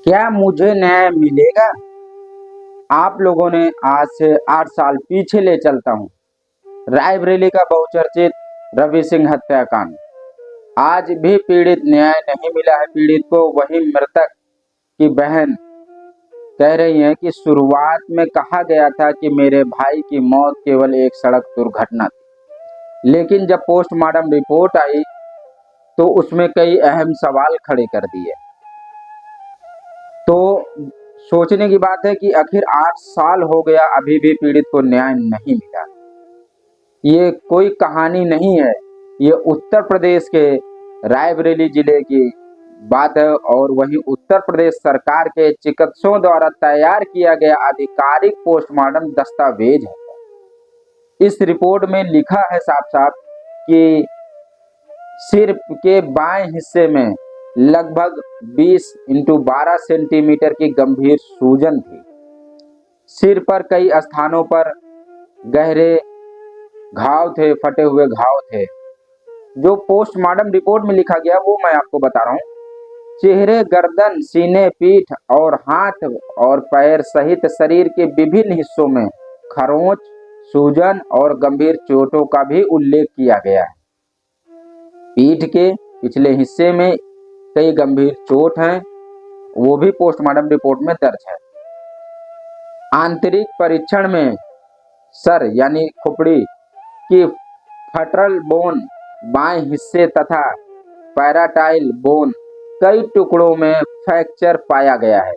क्या मुझे न्याय मिलेगा? आप लोगों ने आज से 8 साल पीछे ले चलता हूँ। रायबरेली का बहुचर्चित रवि सिंह हत्याकांड। आज भी पीड़ित न्याय नहीं मिला है पीड़ित को। वही मृतक की बहन कह रही है कि शुरुआत में कहा गया था कि मेरे भाई की मौत केवल एक सड़क दुर्घटना थी, लेकिन जब पोस्टमार्टम रिपोर्ट आई तो उसमें कई अहम सवाल खड़े कर दिए। तो सोचने की बात है कि आखिर 8 साल हो गया, अभी भी पीड़ित को न्याय नहीं मिला। ये कोई कहानी नहीं है, ये उत्तर प्रदेश के रायबरेली जिले की बात है और वहीं उत्तर प्रदेश सरकार के चिकित्सकों द्वारा तैयार किया गया आधिकारिक पोस्टमार्टम दस्तावेज है। इस रिपोर्ट में लिखा है साफ साफ कि सिर के बाएं हिस्से में लगभग 20x12 सेंटीमीटर की गंभीर सूजन थी। सिर पर कई स्थानों पर गहरे घाव थे, फटे हुए घाव थे। जो पोस्टमार्टम रिपोर्ट में लिखा गया वो मैं आपको बता रहा हूँ। चेहरे, गर्दन, सीने, पीठ और हाथ और पैर सहित शरीर के विभिन्न हिस्सों में खरोंच, सूजन और गंभीर चोटों का भी उल्लेख किया गया है। पीठ के पिछले हिस्से में कई गंभीर चोट हैं, वो भी पोस्टमार्टम रिपोर्ट में दर्ज है। आंतरिक परीक्षण में सर यानी खोपड़ी की फ्रंटल बोन बाएं हिस्से तथा पैराटाइल बोन कई टुकड़ों में फ्रैक्चर पाया गया है।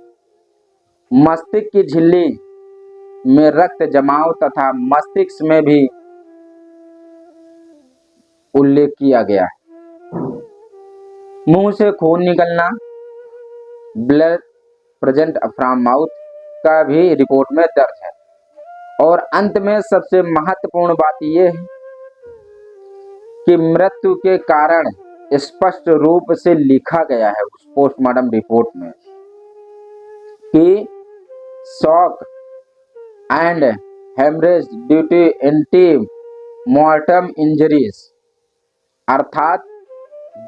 मस्तिष्क की झिल्ली में रक्त जमाव तथा मस्तिष्क में भी उल्लेख किया गया है। मुंह से खून निकलना, ब्लड प्रेजेंट फ्रॉम माउथ का भी रिपोर्ट में दर्ज है। और अंत में सबसे महत्वपूर्ण बात यह है कि मृत्यु के कारण स्पष्ट रूप से लिखा गया है उस पोस्टमार्टम रिपोर्ट में कि shock and haemorrhage due to ante mortem injuries, अर्थात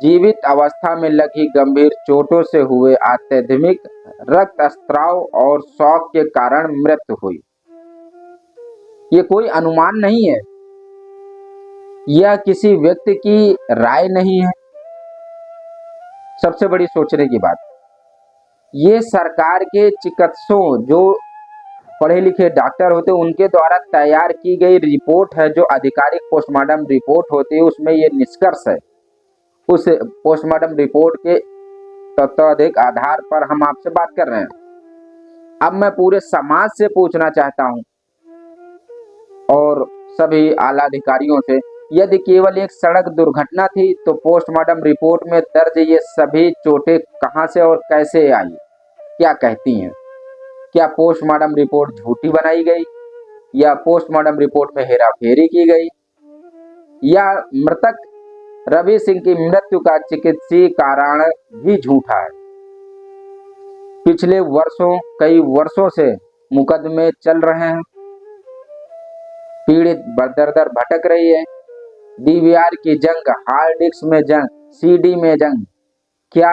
जीवित अवस्था में लगी गंभीर चोटों से हुए अत्यधिक रक्तस्राव और शॉक के कारण मृत्यु हुई। ये कोई अनुमान नहीं है, यह किसी व्यक्ति की राय नहीं है। सबसे बड़ी सोचने की बात, ये सरकार के चिकित्सकों जो पढ़े लिखे डॉक्टर होते हैं उनके द्वारा तैयार की गई रिपोर्ट है। जो आधिकारिक पोस्टमार्टम रिपोर्ट होती है उसमें ये निष्कर्ष है। उस पोस्टमार्टम रिपोर्ट के तथ्याधिक आधार पर हम आपसे बात कर रहे हैं। अब मैं पूरे समाज से पूछना चाहता हूं और सभी आला अधिकारियों से, यदि केवल एक सड़क दुर्घटना थी तो पोस्टमार्टम रिपोर्ट में दर्ज ये सभी चोटें कहां से और कैसे आई? क्या कहती हैं? क्या पोस्टमार्टम रिपोर्ट झूठी बनाई गई या पोस्टमार्टम रिपोर्ट में हेराफेरी की गई या मृतक रवि सिंह की मृत्यु का चिकित्सीय कारण भी झूठा है? पिछले कई वर्षों से मुकदमे चल रहे हैं, पीड़ित दर भटक रही है। डीवीआर की जंग, हार्ड डिस्क में जंग, सीडी में जंग। क्या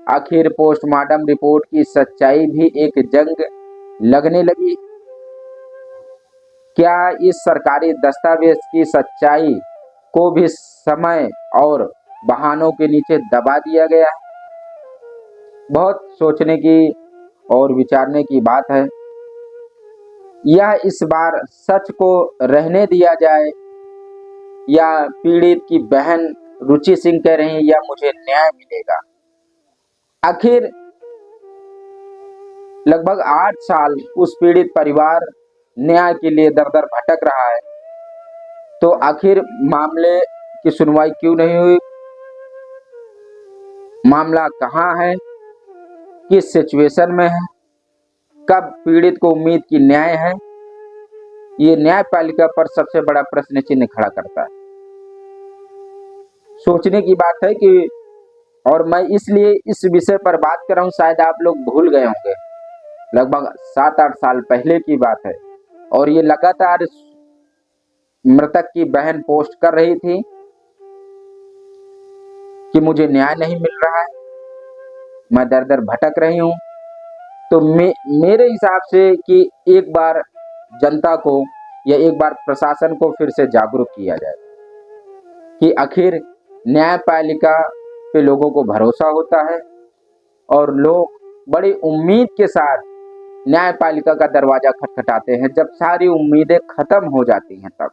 आखिर पोस्टमार्टम रिपोर्ट की सच्चाई भी एक जंग लगने लगी? क्या इस सरकारी दस्तावेज की सच्चाई को भी समय और बहानों के नीचे दबा दिया गया है? बहुत सोचने की और विचारने की बात है। यह इस बार सच को रहने दिया जाए या पीड़ित की बहन रुचि सिंह कह रही है या मुझे न्याय मिलेगा? आखिर लगभग 8 साल उस पीड़ित परिवार न्याय के लिए दर दर भटक रहा है, तो आखिर मामले की सुनवाई क्यों नहीं हुई? मामला कहां है, किस सिचुएशन में है, कब पीड़ित को उम्मीद की न्याय है? ये न्यायपालिका पर सबसे बड़ा प्रश्न चिन्ह खड़ा करता है। सोचने की बात है कि, और मैं इसलिए इस विषय पर बात कर रहा हूं, शायद आप लोग भूल गए होंगे, लगभग 7-8 साल पहले की बात है और ये लगातार मृतक की बहन पोस्ट कर रही थी कि मुझे न्याय नहीं मिल रहा है, मैं दर दर भटक रही हूं। तो मेरे हिसाब से कि एक बार जनता को या एक बार प्रशासन को फिर से जागरूक किया जाए कि आखिर न्यायपालिका पे लोगों को भरोसा होता है और लोग बड़ी उम्मीद के साथ न्यायपालिका का दरवाजा खटखटाते हैं। जब सारी उम्मीदें खत्म हो जाती हैं तब